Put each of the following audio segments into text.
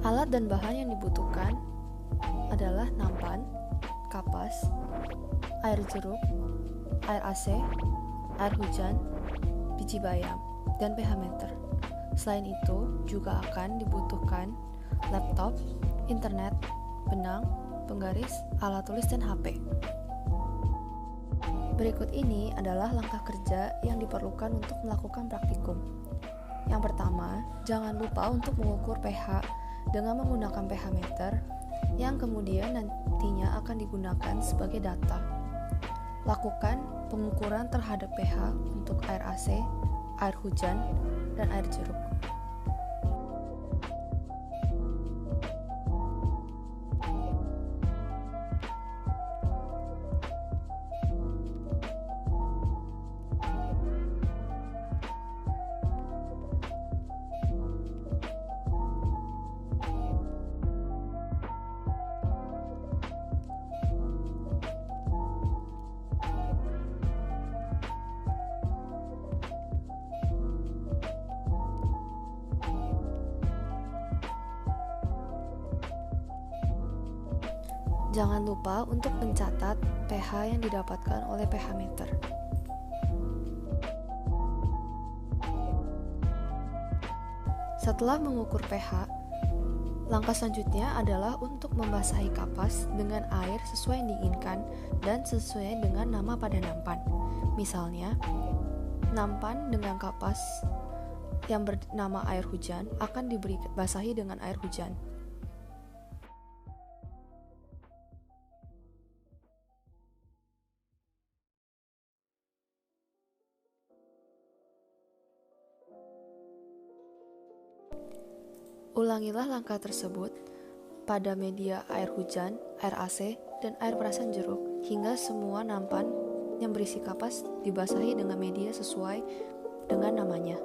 Alat dan bahan yang dibutuhkan adalah nampan, kapas, air jeruk, air AC, air hujan, biji bayam, dan pH meter. Selain itu, juga akan dibutuhkan laptop, internet, benang, penggaris, alat tulis, dan HP. Berikut ini adalah langkah kerja yang diperlukan untuk melakukan praktikum. Yang pertama, jangan lupa untuk mengukur pH dengan menggunakan pH meter yang kemudian nantinya akan digunakan sebagai data. Lakukan pengukuran terhadap pH untuk air AC, air hujan, dan air jeruk. Jangan lupa untuk mencatat pH yang didapatkan oleh pH meter. Setelah mengukur pH, langkah selanjutnya adalah untuk membasahi kapas dengan air sesuai yang diinginkan dan sesuai dengan nama pada nampan. Misalnya, nampan dengan kapas yang bernama air hujan akan dibasahi dengan air hujan. Ulangilah langkah tersebut pada media air hujan, air AC, dan air perasan jeruk hingga semua nampan yang berisi kapas dibasahi dengan media sesuai dengan namanya.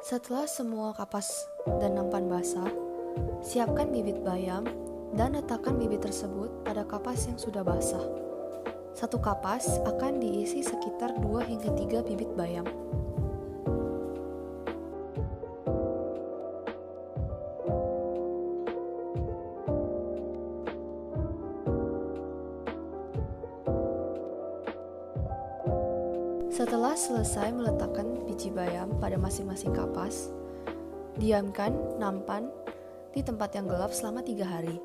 Setelah semua kapas dan nampan basah, siapkan bibit bayam dan letakkan bibit tersebut pada kapas yang sudah basah. Satu kapas akan diisi sekitar 2 hingga 3 bibit bayam. Setelah selesai meletakkan biji bayam pada masing-masing kapas, diamkan nampan di tempat yang gelap selama 3 hari.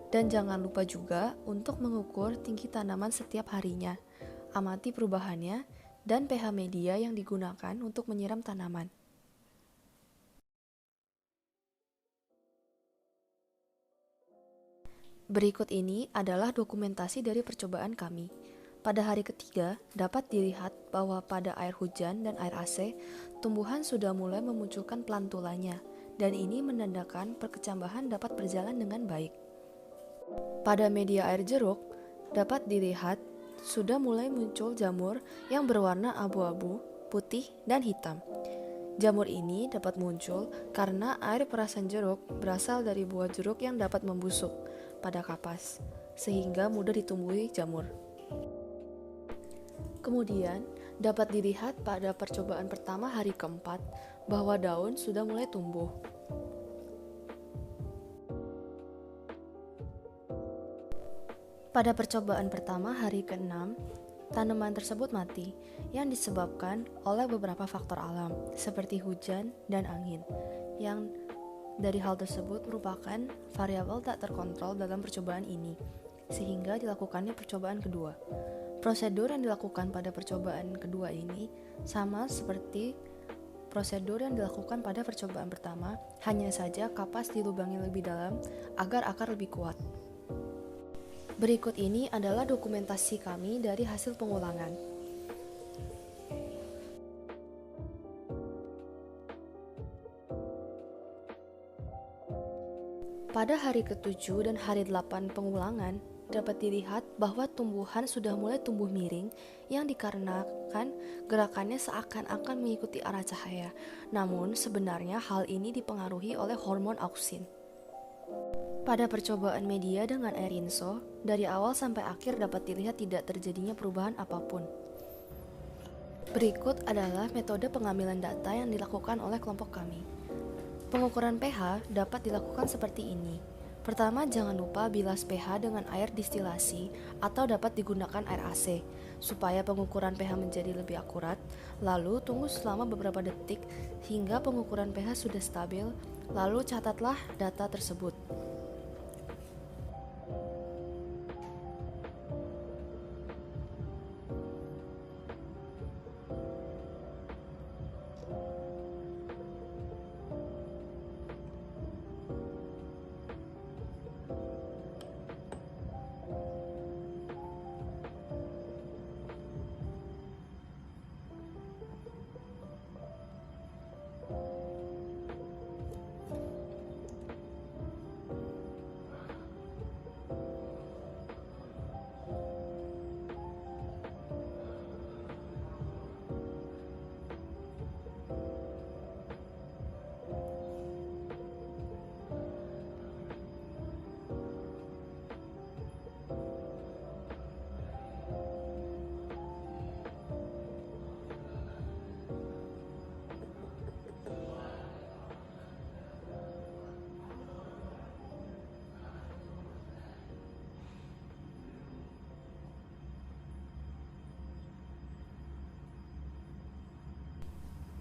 Dan jangan lupa juga untuk mengukur tinggi tanaman setiap harinya. Amati perubahannya dan pH media yang digunakan untuk menyiram tanaman. Berikut ini adalah dokumentasi dari percobaan kami. Pada hari ketiga, dapat dilihat bahwa pada air hujan dan air AC, tumbuhan sudah mulai memunculkan plantulanya, dan ini menandakan perkecambahan dapat berjalan dengan baik. Pada media air jeruk, dapat dilihat sudah mulai muncul jamur yang berwarna abu-abu, putih, dan hitam. Jamur ini dapat muncul karena air perasan jeruk berasal dari buah jeruk yang dapat membusuk pada kapas, sehingga mudah ditumbuhi jamur. Kemudian, dapat dilihat pada percobaan pertama hari keempat bahwa daun sudah mulai tumbuh. Pada percobaan pertama hari ke-6, tanaman tersebut mati yang disebabkan oleh beberapa faktor alam seperti hujan dan angin, yang dari hal tersebut merupakan variabel tak terkontrol dalam percobaan ini, sehingga dilakukannya percobaan kedua. Prosedur yang dilakukan pada percobaan kedua ini sama seperti prosedur yang dilakukan pada percobaan pertama, hanya saja kapas dilubangi lebih dalam agar akar lebih kuat. Berikut ini adalah dokumentasi kami dari hasil pengulangan. Pada hari ke-7 dan hari 8 pengulangan, dapat dilihat bahwa tumbuhan sudah mulai tumbuh miring yang dikarenakan gerakannya seakan-akan mengikuti arah cahaya. Namun sebenarnya hal ini dipengaruhi oleh hormon auksin. Pada percobaan media dengan air rinso, dari awal sampai akhir dapat dilihat tidak terjadinya perubahan apapun. Berikut adalah metode pengambilan data yang dilakukan oleh kelompok kami. Pengukuran pH dapat dilakukan seperti ini. Pertama, jangan lupa bilas pH dengan air distilasi atau dapat digunakan air AC, supaya pengukuran pH menjadi lebih akurat. Lalu, tunggu selama beberapa detik hingga pengukuran pH sudah stabil, lalu catatlah data tersebut.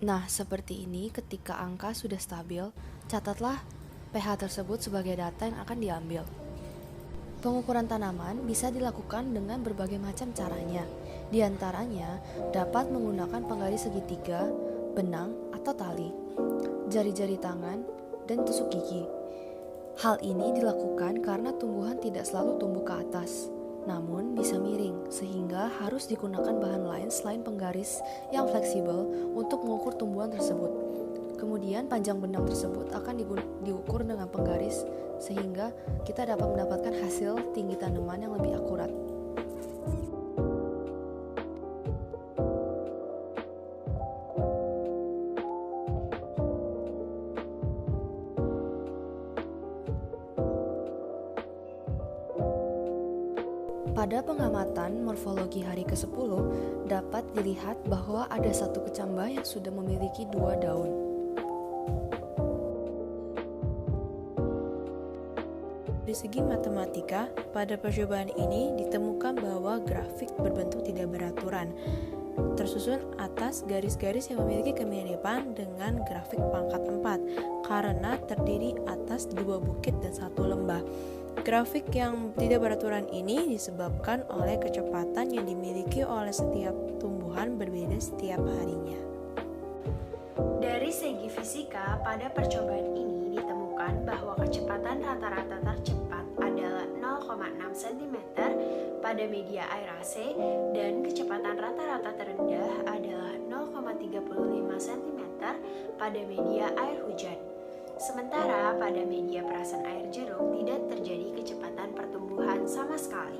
Nah, seperti ini ketika angka sudah stabil, catatlah pH tersebut sebagai data yang akan diambil. Pengukuran tanaman bisa dilakukan dengan berbagai macam caranya. Di antaranya dapat menggunakan penggaris segitiga, benang atau tali, jari-jari tangan, dan tusuk gigi. Hal ini dilakukan karena tumbuhan tidak selalu tumbuh ke atas, namun bisa miring, sehingga harus digunakan bahan lain selain penggaris yang fleksibel untuk mengukur tumbuhan tersebut. Kemudian panjang benang tersebut akan diukur dengan penggaris, sehingga kita dapat mendapatkan hasil tinggi tanaman yang lebih akurat. Pada pengamatan morfologi hari ke-10, dapat dilihat bahwa ada satu kecambah yang sudah memiliki 2 daun. Dari segi matematika, pada percobaan ini ditemukan bahwa grafik berbentuk tidak beraturan. tersusun atas garis-garis yang memiliki kemiripan dengan grafik pangkat 4 karena terdiri atas 2 bukit dan 1 lembah. Grafik yang tidak beraturan ini disebabkan oleh kecepatan yang dimiliki oleh setiap tumbuhan berbeda setiap harinya. Dari segi fisika, pada percobaan ini ditemukan bahwa kecepatan rata-rata tercepat adalah 0,6 cm pada media air AC dan kecepatan rata-rata terendah adalah 0,35 cm pada media air hujan. Sementara pada media perasan air jeruk tidak terjadi kecepatan pertumbuhan sama sekali.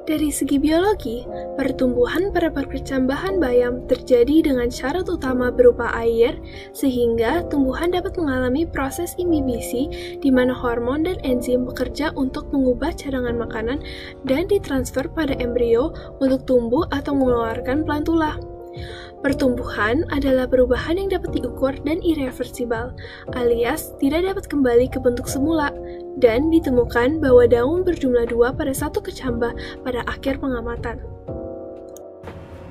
Dari segi biologi, pertumbuhan pada perkecambahan bayam terjadi dengan syarat utama berupa air, sehingga tumbuhan dapat mengalami proses imbibisi di mana hormon dan enzim bekerja untuk mengubah cadangan makanan dan ditransfer pada embrio untuk tumbuh atau mengeluarkan plantula. Pertumbuhan adalah perubahan yang dapat diukur dan irreversibel, alias tidak dapat kembali ke bentuk semula, dan ditemukan bahwa daun berjumlah 2 pada satu kecambah pada akhir pengamatan.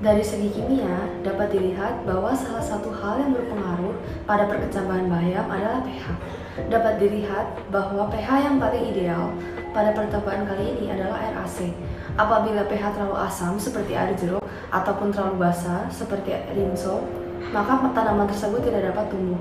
Dari segi kimia, dapat dilihat bahwa salah satu hal yang berpengaruh pada perkecambahan bayam adalah pH. Dapat dilihat bahwa pH yang paling ideal pada percobaan kali ini adalah air AC. Apabila pH terlalu asam seperti air jeruk ataupun terlalu basah seperti rinso, maka tanaman tersebut tidak dapat tumbuh.